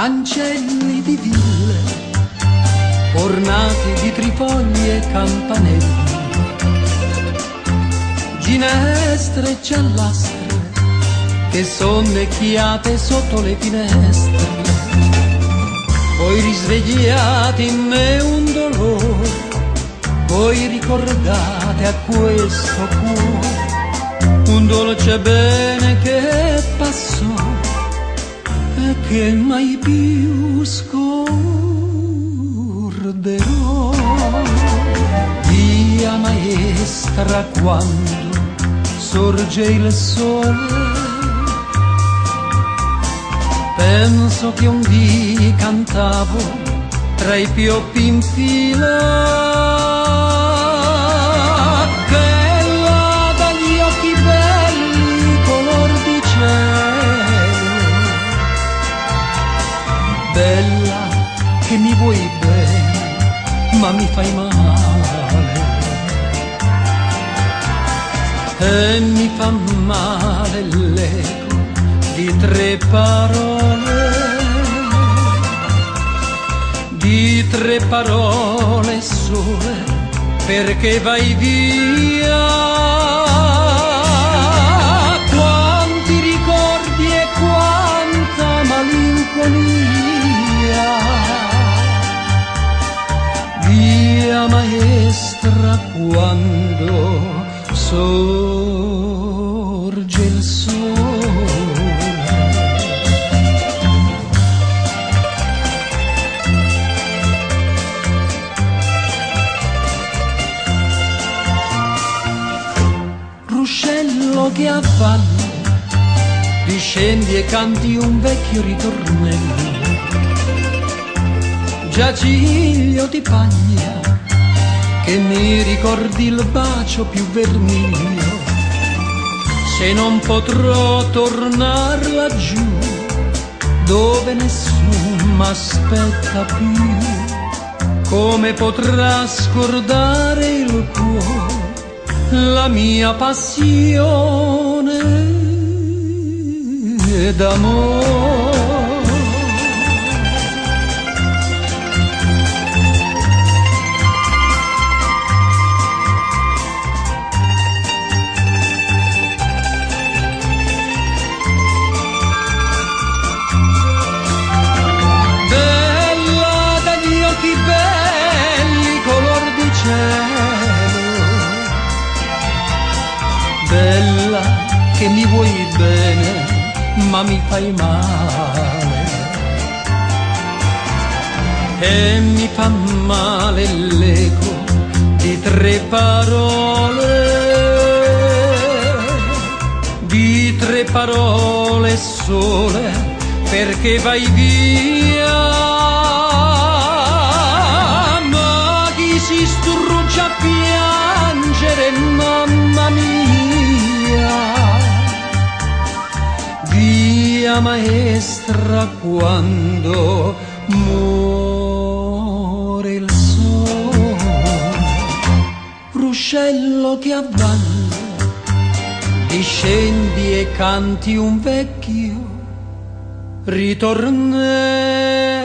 cancelli di ville ornati di trifogli e campanelli, ginestre e giallastre che sonnecchiate sotto le finestre. Poi risvegliate in me un dolore, voi ricordate a questo cuore un dolce bene che passò e che mai più scorderò. Via maestra quando sorge il sole, penso che un dì cantavo tra i pioppi in fila. Bella dagli occhi belli color di cielo, bella che mi vuoi bene ma mi fai male, e mi fa male l'eco di tre parole, di tre parole sole, perché vai via. Quanti ricordi e quanta malinconia, via maestra quando sorge il sole. Ruscello che a valle discendi e canti un vecchio ritornello, giaciglio di paglia che mi ricordi il bacio più vermiglio. Se non potrò tornar laggiù dove nessuno m'aspetta più, come potrà scordare il cuore la mia passione d'amore? Bella dagli occhi belli color di cielo, bella che mi vuoi bene ma mi fai male, e mi fa male l'eco di tre parole, di tre parole sole, perché vai via. Ma chi si struggia a piangere, mamma mia, via maestra quando muore il sole. Ruscello che a valle discendi e canti un vecchio ritornello.